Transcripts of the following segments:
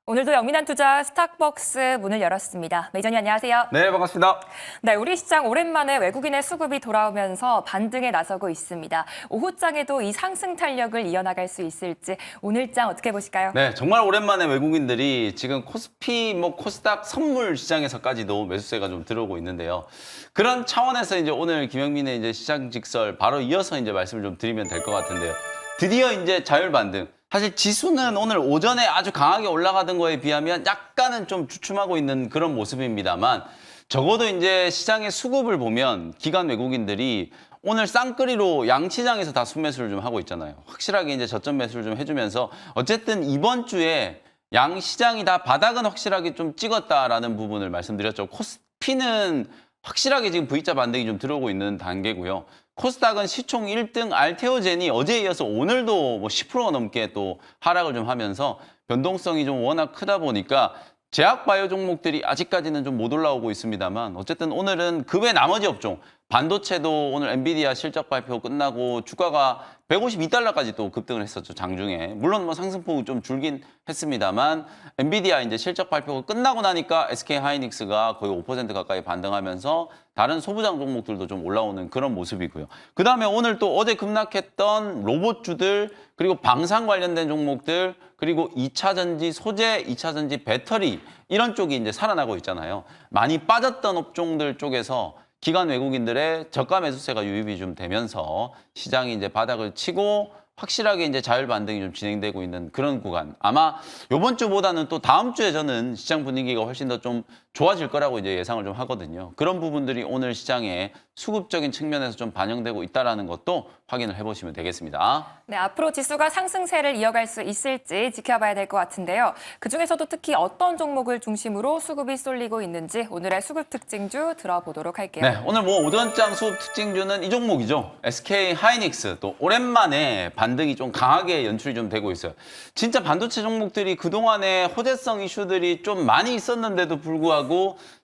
오늘도 영민한 투자 스탁벅스 문을 열었습니다. 매니저님 안녕하세요. 네, 반갑습니다. 네, 우리 시장 오랜만에 외국인의 수급이 돌아오면서 반등에 나서고 있습니다. 오후장에도 이 상승 탄력을 이어나갈 수 있을지 오늘장 어떻게 보실까요? 네, 정말 오랜만에 외국인들이 지금 코스피, 코스닥 선물 시장에서까지도 매수세가 좀 들어오고 있는데요. 그런 차원에서 이제 오늘 김영민의 이제 시장 직설 바로 이어서 이제 말씀을 좀 드리면 될 것 같은데요. 드디어 이제 자율 반등. 사실 지수는 오늘 오전에 아주 강하게 올라가던 거에 비하면 약간은 좀 주춤하고 있는 그런 모습입니다만 적어도 이제 시장의 수급을 보면 기관 외국인들이 오늘 쌍끌이로 양시장에서 다 순매수를 좀 하고 있잖아요. 확실하게 이제 저점 매수를 좀 해주면서 어쨌든 이번 주에 양시장이 다 바닥은 확실하게 좀 찍었다라는 부분을 말씀드렸죠. 코스피는 확실하게 지금 V자 반등이 좀 들어오고 있는 단계고요. 코스닥은 시총 1등 알테오젠이 어제에 이어서 오늘도 10%가 넘게 또 하락을 좀 하면서 변동성이 좀 워낙 크다 보니까 제약바이오 종목들이 아직까지는 좀 못 올라오고 있습니다만 어쨌든 오늘은 그 외 나머지 업종 반도체도 오늘 엔비디아 실적 발표 끝나고 주가가 152달러까지 또 급등을 했었죠, 장중에. 물론 상승폭이 좀 줄긴 했습니다만 엔비디아 이제 실적 발표가 끝나고 나니까 SK 하이닉스가 거의 5% 가까이 반등하면서 다른 소부장 종목들도 좀 올라오는 그런 모습이고요. 그다음에 오늘 또 어제 급락했던 로봇주들 그리고 방산 관련된 종목들 그리고 2차 전지 소재, 2차 전지 배터리 이런 쪽이 이제 살아나고 있잖아요. 많이 빠졌던 업종들 쪽에서 기관 외국인들의 저가 매수세가 유입이 좀 되면서 시장이 이제 바닥을 치고 확실하게 이제 자율 반등이 좀 진행되고 있는 그런 구간. 아마 이번 주보다는 또 다음 주에 저는 시장 분위기가 훨씬 더 좀 좋아질 거라고 이제 예상을 좀 하거든요. 그런 부분들이 오늘 시장에 수급적인 측면에서 좀 반영되고 있다라는 것도 확인을 해보시면 되겠습니다. 네, 앞으로 지수가 상승세를 이어갈 수 있을지 지켜봐야 될 것 같은데요. 그중에서도 특히 어떤 종목을 중심으로 수급이 쏠리고 있는지 오늘의 수급 특징주 들어보도록 할게요. 네, 오늘 오전장 수급 특징주는 이 종목이죠. SK 하이닉스 또 오랜만에 반등이 좀 강하게 연출이 좀 되고 있어요. 진짜 반도체 종목들이 그동안에 호재성 이슈들이 좀 많이 있었는데도 불구하고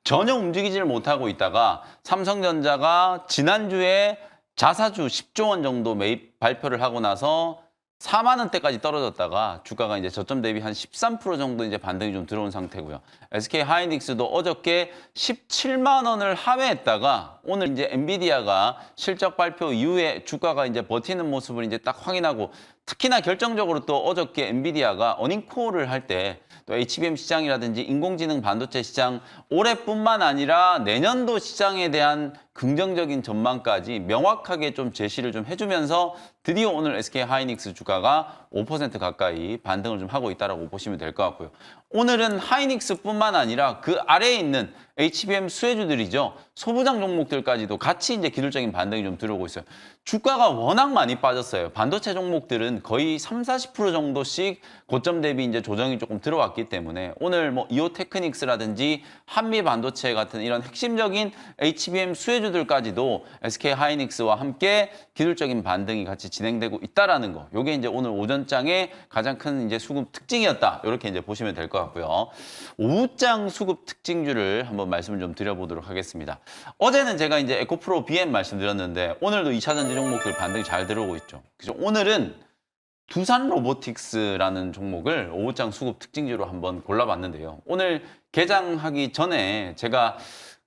전혀 움직이지를 못하고 있다가 삼성전자가 지난주에 자사주 10조 원 정도 매입 발표를 하고 나서 4만 원대까지 떨어졌다가 주가가 이제 저점 대비 한 13% 정도 이제 반등이 좀 들어온 상태고요. SK 하이닉스도 어저께 17만 원을 하회했다가 오늘 이제 엔비디아가 실적 발표 이후에 주가가 이제 버티는 모습을 이제 딱 확인하고 특히나 결정적으로 또 어저께 엔비디아가 어닝콜을 할 때 또 HBM 시장이라든지 인공지능 반도체 시장 올해뿐만 아니라 내년도 시장에 대한 긍정적인 전망까지 명확하게 좀 제시를 좀 해주면서 드디어 오늘 SK 하이닉스 주가가 5% 가까이 반등을 좀 하고 있다라고 보시면 될 것 같고요. 오늘은 하이닉스뿐만 아니라 그 아래에 있는 HBM 수혜주들이죠. 소부장 종목들까지도 같이 이제 기술적인 반등이 좀 들어오고 있어요. 주가가 워낙 많이 빠졌어요. 반도체 종목들은 거의 30~40% 정도씩 고점 대비 이제 조정이 조금 들어왔기 때문에 오늘 이오테크닉스라든지 한미 반도체 같은 이런 핵심적인 HBM 수혜주들까지도 SK 하이닉스와 함께 기술적인 반등이 같이 진행되고 있다라는 거. 요게 이제 오늘 오전장의 가장 큰 이제 수급 특징이었다. 이렇게 이제 보시면 될 것 같고요. 오후장 수급 특징주를 한번 말씀을 좀 드려보도록 하겠습니다. 어제는 제가 이제 에코프로 BM 말씀드렸는데 오늘도 2차 전지 종목들 반등이 잘 들어오고 있죠. 그래서 오늘은 두산 로보틱스라는 종목을 오후장 수급 특징주로 한번 골라봤는데요. 오늘 개장하기 전에 제가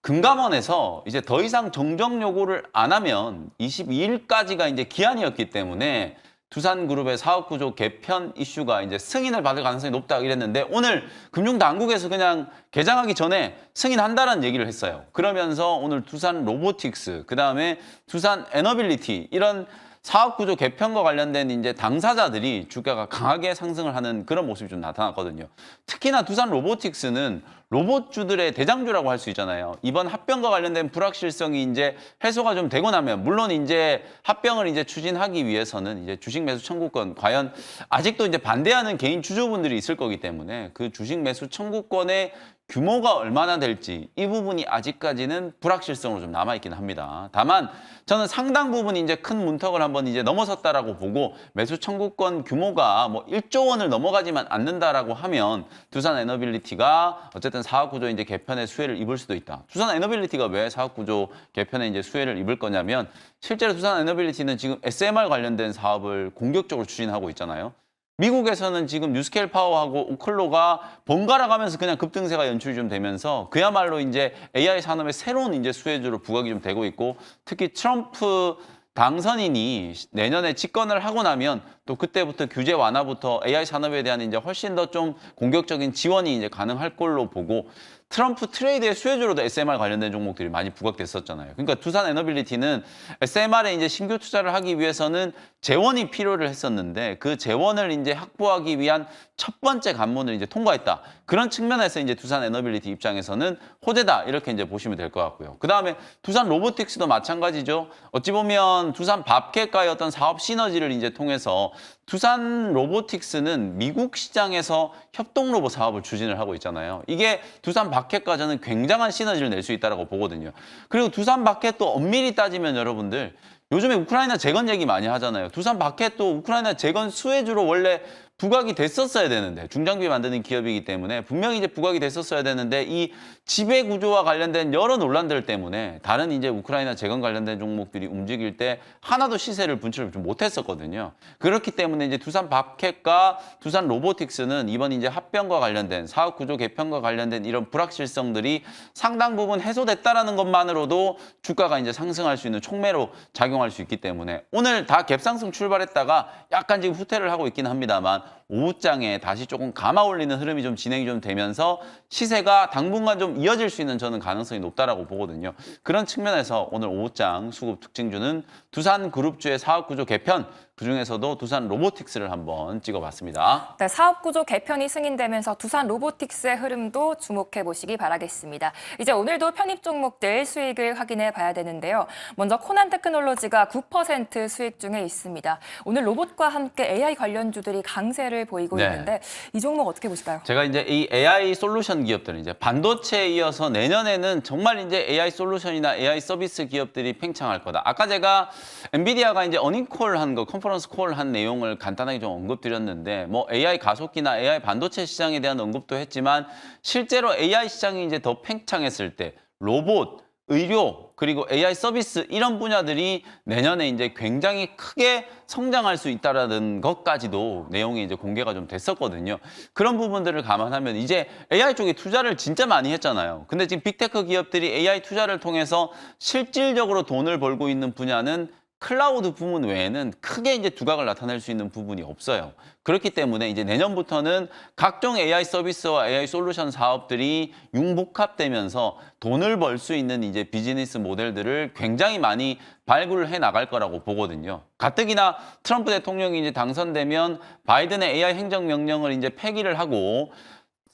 금감원에서 이제 더 이상 정정 요구를 안 하면 22일까지가 이제 기한이었기 때문에 두산그룹의 사업구조 개편 이슈가 이제 승인을 받을 가능성이 높다 이랬는데 오늘 금융당국에서 그냥 개장하기 전에 승인한다라는 얘기를 했어요. 그러면서 오늘 두산 로보틱스, 그다음에 두산 에너빌리티 이런 사업구조 개편과 관련된 이제 당사자들이 주가가 강하게 상승을 하는 그런 모습이 좀 나타났거든요. 특히나 두산 로보틱스는 로봇주들의 대장주라고 할 수 있잖아요. 이번 합병과 관련된 불확실성이 이제 해소가 좀 되고 나면 물론 이제 합병을 이제 추진하기 위해서는 이제 주식 매수 청구권 과연 아직도 이제 반대하는 개인 주주분들이 있을 거기 때문에 그 주식 매수 청구권의 규모가 얼마나 될지 이 부분이 아직까지는 불확실성으로 좀 남아있긴 합니다. 다만 저는 상당 부분 이제 큰 문턱을 한번 이제 넘어섰다라고 보고 매수 청구권 규모가 1조 원을 넘어가지만 않는다라고 하면 두산 에너빌리티가 어쨌든 사업구조 이제 개편의 수혜를 입을 수도 있다. 두산 에너빌리티가 왜 사업구조 개편에 이제 수혜를 입을 거냐면 실제로 두산 에너빌리티는 지금 SMR 관련된 사업을 공격적으로 추진하고 있잖아요. 미국에서는 지금 뉴스케일 파워하고 오클로가 번갈아 가면서 그냥 급등세가 연출이 좀 되면서 그야말로 이제 AI 산업의 새로운 이제 수혜주로 부각이 좀 되고 있고 특히 트럼프 당선인이 내년에 집권을 하고 나면 또 그때부터 규제 완화부터 AI 산업에 대한 이제 훨씬 더 좀 공격적인 지원이 이제 가능할 걸로 보고 트럼프 트레이드의 수혜주로도 SMR 관련된 종목들이 많이 부각됐었잖아요. 그러니까 두산 에너빌리티는 SMR에 이제 신규 투자를 하기 위해서는 재원이 필요를 했었는데 그 재원을 이제 확보하기 위한 첫 번째 관문을 이제 통과했다. 그런 측면에서 이제 두산 에너빌리티 입장에서는 호재다 이렇게 이제 보시면 될 것 같고요. 그 다음에 두산 로보틱스도 마찬가지죠. 어찌 보면 두산 밥캣과의 어떤 사업 시너지를 이제 통해서 두산 로보틱스는 미국 시장에서 협동 로봇 사업을 추진을 하고 있잖아요. 이게 두산 밥캣과 저는 굉장한 시너지를 낼 수 있다고 보거든요. 그리고 두산 밥캣도 엄밀히 따지면 여러분들 요즘에 우크라이나 재건 얘기 많이 하잖아요. 두산 밥캣도 우크라이나 재건 수혜주로 원래 부각이 됐었어야 되는데 중장비 만드는 기업이기 때문에 분명히 이제 부각이 됐었어야 되는데 이 지배 구조와 관련된 여러 논란들 때문에 다른 이제 우크라이나 재건 관련된 종목들이 움직일 때 하나도 시세를 분출을 좀 못했었거든요. 그렇기 때문에 이제 두산 밥캣과 두산 로보틱스는 이번 이제 합병과 관련된 사업 구조 개편과 관련된 이런 불확실성들이 상당 부분 해소됐다라는 것만으로도 주가가 이제 상승할 수 있는 촉매로 작용할 수 있기 때문에 오늘 다 갭상승 출발했다가 약간 지금 후퇴를 하고 있긴 합니다만 오후장에 다시 조금 감아 올리는 흐름이 좀 진행이 좀 되면서 시세가 당분간 좀 이어질 수 있는 저는 가능성이 높다라고 보거든요. 그런 측면에서 오늘 오후장 수급 특징주는 두산 그룹주의 사업 구조 개편, 그중에서도 두산 로보틱스를 한번 찍어봤습니다. 네, 사업 구조 개편이 승인되면서 두산 로보틱스의 흐름도 주목해 보시기 바라겠습니다. 이제 오늘도 편입 종목들 수익을 확인해 봐야 되는데요. 먼저 코난 테크놀로지가 9% 수익 중에 있습니다. 오늘 로봇과 함께 AI 관련주들이 강세를 보이고 네. 있는데 이 종목 어떻게 보실까요? 제가 이제 이 AI 솔루션 기업들은 이제 반도체에 이어서 내년에는 정말 이제 AI 솔루션이나 AI 서비스 기업들이 팽창할 거다. 아까 제가 엔비디아가 이제 어닝콜 한 거, 컨퍼런스 콜 한 내용을 간단하게 좀 언급드렸는데 뭐 AI 가속기나 AI 반도체 시장에 대한 언급도 했지만 실제로 AI 시장이 이제 더 팽창했을 때 로봇, 의료, 그리고 AI 서비스 이런 분야들이 내년에 이제 굉장히 크게 성장할 수 있다라는 것까지도 내용이 이제 공개가 좀 됐었거든요. 그런 부분들을 감안하면 이제 AI 쪽에 투자를 진짜 많이 했잖아요. 근데 지금 빅테크 기업들이 AI 투자를 통해서 실질적으로 돈을 벌고 있는 분야는 클라우드 부문 외에는 크게 이제 두각을 나타낼 수 있는 부분이 없어요. 그렇기 때문에 이제 내년부터는 각종 AI 서비스와 AI 솔루션 사업들이 융복합되면서 돈을 벌 수 있는 이제 비즈니스 모델들을 굉장히 많이 발굴을 해 나갈 거라고 보거든요. 가뜩이나 트럼프 대통령이 이제 당선되면 바이든의 AI 행정명령을 이제 폐기를 하고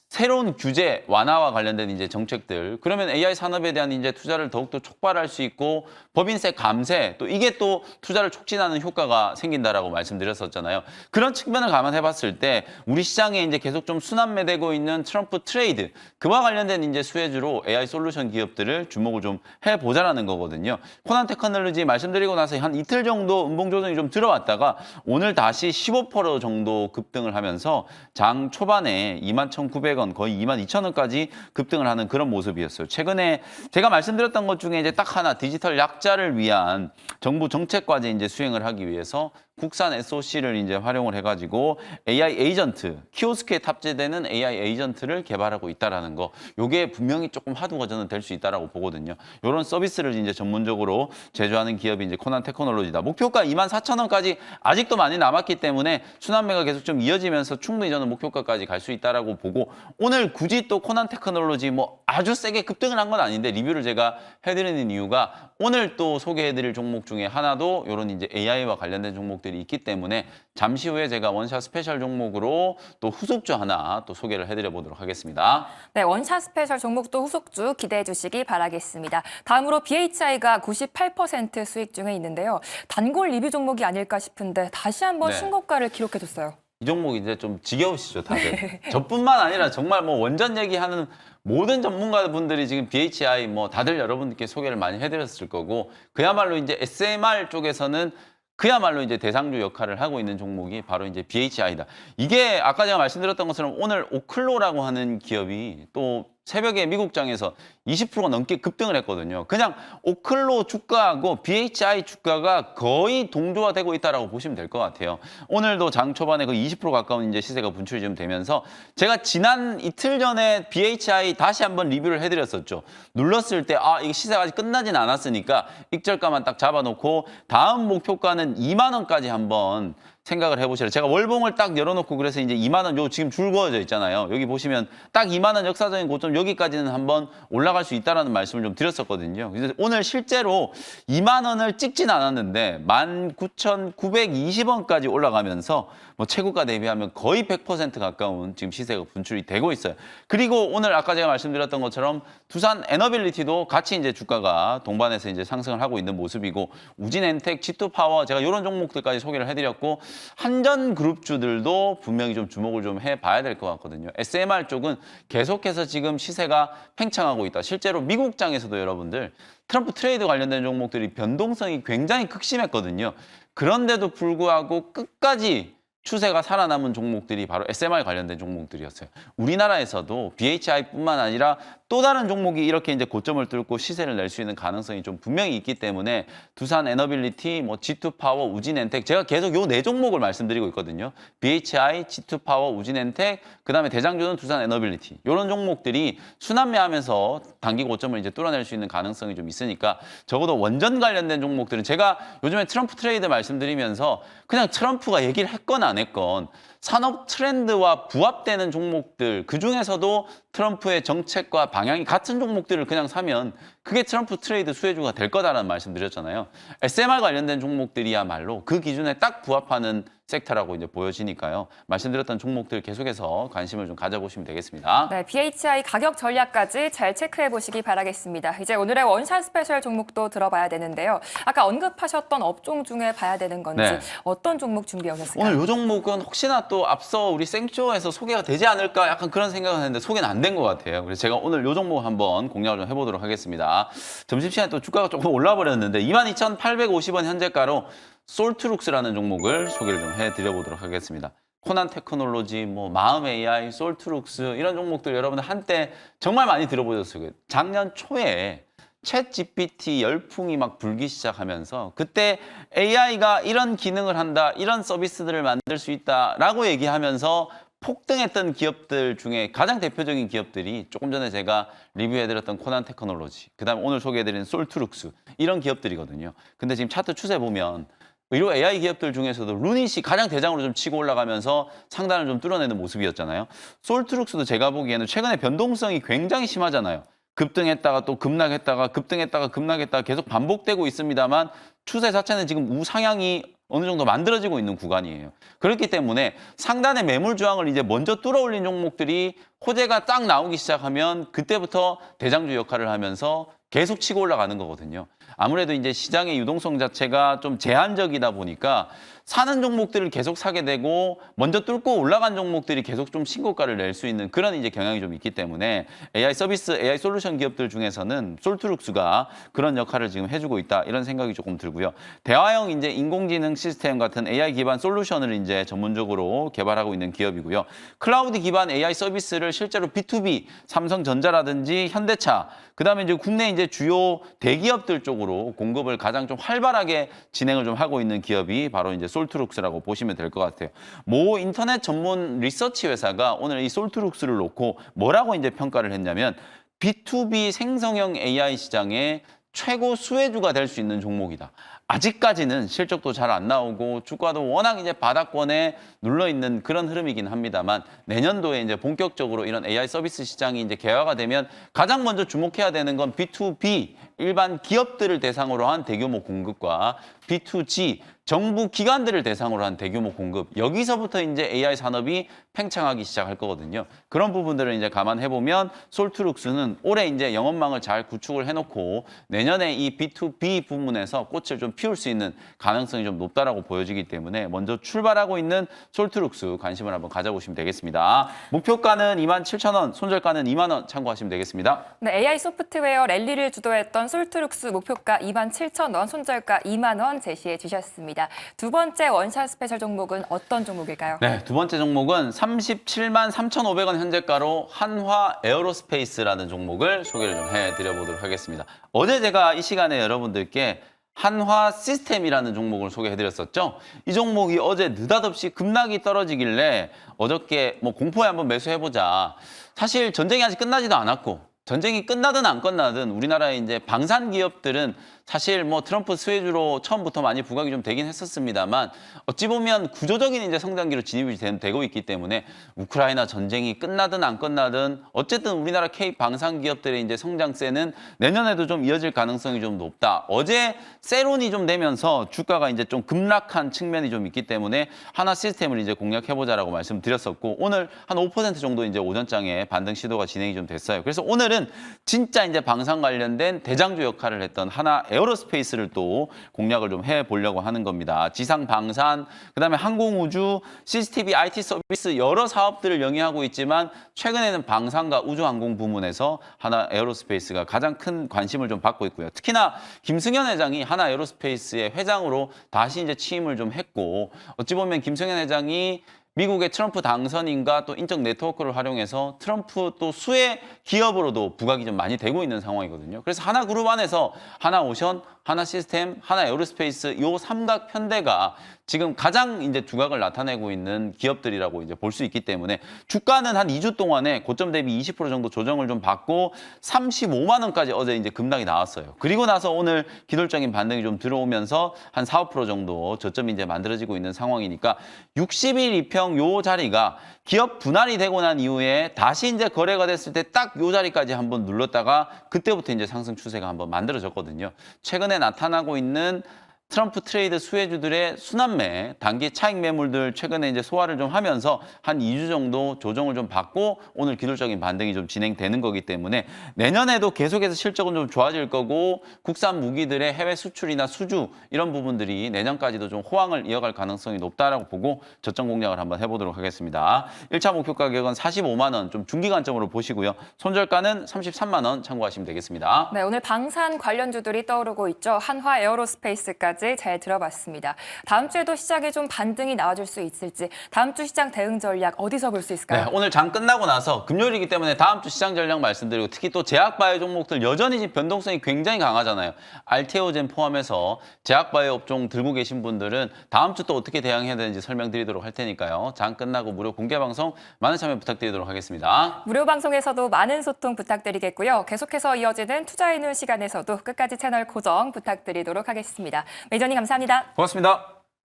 새로운 규제 완화와 관련된 이제 정책들, 그러면 AI 산업에 대한 이제 투자를 더욱더 촉발할 수 있고 법인세 감세, 또 이게 또 투자를 촉진하는 효과가 생긴다라고 말씀드렸었잖아요. 그런 측면을 감안해 봤을 때 우리 시장에 이제 계속 좀 순환매되고 있는 트럼프 트레이드, 그와 관련된 이제 수혜주로 AI 솔루션 기업들을 주목을 좀 해보자라는 거거든요. 코난 테크놀로지 말씀드리고 나서 한 이틀 정도 음봉 조정이 좀 들어왔다가 오늘 다시 15% 정도 급등을 하면서 장 초반에 21,900원 거의 22,000원까지 급등을 하는 그런 모습이었어요. 최근에 제가 말씀드렸던 것 중에 이제 딱 하나 디지털 약자를 위한 정부 정책 과제 이제 수행을 하기 위해서 국산 SOC를 이제 활용을 해가지고 AI 에이전트, 키오스크에 탑재되는 AI 에이전트를 개발하고 있다라는 거, 요게 분명히 조금 하드가 저는 될 수 있다라고 보거든요. 이런 서비스를 이제 전문적으로 제조하는 기업이 이제 코난 테크놀로지다. 목표가 24,000원까지 아직도 많이 남았기 때문에 순환매가 계속 좀 이어지면서 충분히 저는 목표가까지 갈 수 있다라고 보고 오늘 굳이 또 코난 테크놀로지 뭐 아주 세게 급등을 한 건 아닌데 리뷰를 제가 해드리는 이유가 오늘 또 소개해드릴 종목 중에 하나도 이런 이제 AI와 관련된 종목들이 있기 때문에 잠시 후에 제가 원샷 스페셜 종목으로 또 후속주 하나 또 소개를 해드려 보도록 하겠습니다. 네, 원샷 스페셜 종목도 후속주 기대해 주시기 바라겠습니다. 다음으로 BHI가 98% 수익 중에 있는데요. 단골 리뷰 종목이 아닐까 싶은데 다시 한번 네. 신고가를 기록해줬어요. 이 종목 이제 좀 지겨우시죠, 다들. 저뿐만 아니라 정말 뭐 원전 얘기하는 모든 전문가분들이 지금 BHI 뭐 다들 여러분들께 소개를 많이 해드렸을 거고 그야말로 이제 SMR 쪽에서는 그야말로 이제 대상주 역할을 하고 있는 종목이 바로 이제 BHI다. 이게 아까 제가 말씀드렸던 것처럼 오늘 오클로라고 하는 기업이 또 새벽에 미국장에서 20%가 넘게 급등을 했거든요. 그냥 오클로 주가하고 BHI 주가가 거의 동조화되고 있다라고 보시면 될 것 같아요. 오늘도 장 초반에 그 20% 가까운 이제 시세가 분출이 좀 되면서 제가 지난 이틀 전에 BHI 다시 한번 리뷰를 해드렸었죠. 눌렀을 때 이게 시세가 아직 끝나진 않았으니까 익절가만 딱 잡아놓고 다음 목표가는 2만 원까지 한번 생각을 해보시라. 제가 월봉을 딱 열어놓고 그래서 이제 2만 원, 요 지금 줄 그어져 있잖아요. 여기 보시면 딱 2만 원 역사적인 고점 여기까지는 한번 올라갈 수 있다라는 말씀을 좀 드렸었거든요. 그래서 오늘 실제로 2만 원을 찍진 않았는데 19,920원까지 올라가면서 뭐 최고가 대비하면 거의 100% 가까운 지금 시세가 분출이 되고 있어요. 그리고 오늘 아까 제가 말씀드렸던 것처럼 두산 에너빌리티도 같이 이제 주가가 동반해서 이제 상승을 하고 있는 모습이고 우진엔텍, G2파워 제가 이런 종목들까지 소개를 해드렸고 한전 그룹주들도 분명히 좀 주목을 좀 해봐야 될 것 같거든요. SMR 쪽은 계속해서 지금 시세가 팽창하고 있다. 실제로 미국장에서도 여러분들 트럼프 트레이드 관련된 종목들이 변동성이 굉장히 극심했거든요. 그런데도 불구하고 끝까지 추세가 살아남은 종목들이 바로 SMR 관련된 종목들이었어요. 우리나라에서도 BHI뿐만 아니라 또 다른 종목이 이렇게 이제 고점을 뚫고 시세를 낼 수 있는 가능성이 좀 분명히 있기 때문에 두산 에너빌리티, 뭐 G2파워, 우진엔텍 제가 계속 요 네 종목을 말씀드리고 있거든요. BHI, G2파워, 우진엔텍, 그다음에 대장주는 두산 에너빌리티. 이런 종목들이 순환매하면서 단기 고점을 이제 뚫어낼 수 있는 가능성이 좀 있으니까 적어도 원전 관련된 종목들은 제가 요즘에 트럼프 트레이드 말씀드리면서 그냥 트럼프가 얘기를 했건 안 했건 산업 트렌드와 부합되는 종목들 그중에서도 트럼프의 정책과 방향이 같은 종목들을 그냥 사면 그게 트럼프 트레이드 수혜주가 될 거다라는 말씀드렸잖아요. SMR 관련된 종목들이야말로 그 기준에 딱 부합하는 섹터라고 이제 보여지니까요. 말씀드렸던 종목들 계속해서 관심을 좀 가져보시면 되겠습니다. 네, BHI 가격 전략까지 잘 체크해 보시기 바라겠습니다. 이제 오늘의 원샷 스페셜 종목도 들어봐야 되는데요. 아까 언급하셨던 업종 중에 봐야 되는 건지 네. 어떤 종목 준비해 오셨을까요? 오늘 이 종목은 혹시나 또 앞서 우리 생쇼에서 소개가 되지 않을까 약간 그런 생각을 했는데 소개는 안 된 것 같아요. 그래서 제가 오늘 이 종목 한번 공략을 좀 해보도록 하겠습니다. 점심시간에 또 주가가 조금 올라버렸는데 22,850원 현재가로 솔트룩스라는 종목을 소개를 좀 해드려보도록 하겠습니다. 코난 테크놀로지, 뭐 마음 AI, 솔트룩스 이런 종목들 여러분들 한때 정말 많이 들어보셨어요. 작년 초에 챗 GPT 열풍이 막 불기 시작하면서 그때 AI가 이런 기능을 한다, 이런 서비스들을 만들 수 있다라고 얘기하면서 폭등했던 기업들 중에 가장 대표적인 기업들이 조금 전에 제가 리뷰해드렸던 코난 테크놀로지, 그다음에 오늘 소개해드린 솔트룩스 이런 기업들이거든요. 근데 지금 차트 추세 보면 의료 AI 기업들 중에서도 루닛이 가장 대장으로 좀 치고 올라가면서 상단을 좀 뚫어내는 모습이었잖아요. 솔트룩스도 제가 보기에는 최근에 변동성이 굉장히 심하잖아요. 급등했다가 또 급락했다가 급등했다가 급락했다가 계속 반복되고 있습니다만 추세 자체는 지금 우상향이 어느 정도 만들어지고 있는 구간이에요. 그렇기 때문에 상단의 매물 저항을 이제 먼저 뚫어올린 종목들이 호재가 딱 나오기 시작하면 그때부터 대장주 역할을 하면서 계속 치고 올라가는 거거든요. 아무래도 이제 시장의 유동성 자체가 좀 제한적이다 보니까 사는 종목들을 계속 사게 되고 먼저 뚫고 올라간 종목들이 계속 좀 신고가를 낼 수 있는 그런 이제 경향이 좀 있기 때문에 AI 서비스, AI 솔루션 기업들 중에서는 솔트룩스가 그런 역할을 지금 해주고 있다 이런 생각이 조금 들고요. 대화형 이제 인공지능 시스템 같은 AI 기반 솔루션을 이제 전문적으로 개발하고 있는 기업이고요. 클라우드 기반 AI 서비스를 실제로 B2B, 삼성전자라든지 현대차, 그다음에 이제 국내 이제 주요 대기업들 쪽으로 공급을 가장 좀 활발하게 진행을 좀 하고 있는 기업이 바로 이제 솔트룩스라고 보시면 될 것 같아요. 모 인터넷 전문 리서치 회사가 오늘 이 솔트룩스를 놓고 뭐라고 이제 평가를 했냐면 B2B 생성형 AI 시장의 최고 수혜주가 될 수 있는 종목이다. 아직까지는 실적도 잘 안 나오고 주가도 워낙 이제 바닥권에 눌러 있는 그런 흐름이긴 합니다만 내년도에 이제 본격적으로 이런 AI 서비스 시장이 이제 개화가 되면 가장 먼저 주목해야 되는 건 B2B 일반 기업들을 대상으로 한 대규모 공급과 B2G 정부 기관들을 대상으로 한 대규모 공급, 여기서부터 이제 AI 산업이 팽창하기 시작할 거거든요. 그런 부분들을 이제 감안해 보면 솔트룩스는 올해 이제 영업망을 잘 구축을 해놓고 내년에 이 B2B 부문에서 꽃을 좀 피울 수 있는 가능성이 좀 높다라고 보여지기 때문에 먼저 출발하고 있는 솔트룩스 관심을 한번 가져보시면 되겠습니다. 목표가는 27,000원, 손절가는 2만 원 참고하시면 되겠습니다. 네, AI 소프트웨어 랠리를 주도했던 솔트룩스 목표가 27,000원, 손절가 2만 원 제시해 주셨습니다. 두 번째 원샷 스페셜 종목은 어떤 종목일까요? 네, 두 번째 종목은 37만 3,500원 현재가로 한화 에어로스페이스라는 종목을 소개를 좀 해드려보도록 하겠습니다. 어제 제가 이 시간에 여러분들께 한화 시스템이라는 종목을 소개해드렸었죠. 이 종목이 어제 느닷없이 급락이 떨어지길래 어저께 공포에 한번 매수해보자. 사실 전쟁이 아직 끝나지도 않았고 전쟁이 끝나든 안 끝나든 우리나라의 이제 방산 기업들은 사실 트럼프 수혜주로 처음부터 많이 부각이 좀 되긴 했었습니다만 어찌 보면 구조적인 이제 성장기로 진입이 되고 있기 때문에 우크라이나 전쟁이 끝나든 안 끝나든 어쨌든 우리나라 K 방산 기업들의 이제 성장세는 내년에도 좀 이어질 가능성이 좀 높다. 어제 세론이 좀 되면서 주가가 이제 좀 급락한 측면이 좀 있기 때문에 하나 시스템을 이제 공략해보자라고 말씀드렸었고 오늘 한 5% 정도 이제 오전장에 반등 시도가 진행이 좀 됐어요. 그래서 오늘은 진짜 이제 방산 관련된 대장주 역할을 했던 하나 에어로스페이스를 또 공략을 좀 해보려고 하는 겁니다. 지상 방산, 그다음에 항공우주, CCTV, IT 서비스 여러 사업들을 영위하고 있지만 최근에는 방산과 우주항공 부문에서 하나 에어로스페이스가 가장 큰 관심을 좀 받고 있고요. 특히나 김승현 회장이 하나 에어로스페이스의 회장으로 다시 이제 취임을 좀 했고 어찌 보면 김승현 회장이 미국의 트럼프 당선인과 또 인적 네트워크를 활용해서 트럼프 또 수혜 기업으로도 부각이 좀 많이 되고 있는 상황이거든요. 그래서 하나그룹 안에서 하나오션, 하나시스템, 하나에어로스페이스 요 삼각 편대가 지금 가장 이제 두각을 나타내고 있는 기업들이라고 이제 볼 수 있기 때문에 주가는 한 2주 동안에 고점 대비 20% 정도 조정을 좀 받고 35만 원까지 어제 이제 급락이 나왔어요. 그리고 나서 오늘 기술적인 반등이 좀 들어오면서 한 4, 5% 정도 저점이 이제 만들어지고 있는 상황이니까 60일 이평 요 자리가 기업 분할이 되고 난 이후에 다시 이제 거래가 됐을 때 딱 요 자리까지 한번 눌렀다가 그때부터 이제 상승 추세가 한번 만들어졌거든요. 최근에 나타나고 있는 트럼프 트레이드 수혜주들의 순환매, 단기 차익 매물들 최근에 이제 소화를 좀 하면서 한 2주 정도 조정을 좀 받고 오늘 기술적인 반등이 좀 진행되는 거기 때문에 내년에도 계속해서 실적은 좀 좋아질 거고 국산 무기들의 해외 수출이나 수주 이런 부분들이 내년까지도 좀 호황을 이어갈 가능성이 높다라고 보고 저점 공략을 한번 해보도록 하겠습니다. 1차 목표 가격은 45만 원, 좀 중기 관점으로 보시고요. 손절가는 33만 원 참고하시면 되겠습니다. 네, 오늘 방산 관련주들이 떠오르고 있죠. 한화 에어로스페이스까지 잘 들어봤습니다. 다음 주에도 시장에 좀 반등이 나와줄 수 있을지 다음 주 시장 대응 전략 어디서 볼 수 있을까요? 네, 오늘 장 끝나고 나서 금요일이기 때문에 다음 주 시장 전략 말씀드리고 특히 또 제약바이오 종목들 여전히 지금 변동성이 굉장히 강하잖아요. 알테오젠 포함해서 제약바이오 업종 들고 계신 분들은 다음 주 또 어떻게 대응해야 되는지 설명드리도록 할 테니까요. 장 끝나고 무료 공개 방송 많은 참여 부탁드리도록 하겠습니다. 무료 방송에서도 많은 소통 부탁드리겠고요. 계속해서 이어지는 투자의 눈 시간에서도 끝까지 채널 고정 부탁드리도록 하겠습니다. 매니저님 감사합니다. 고맙습니다.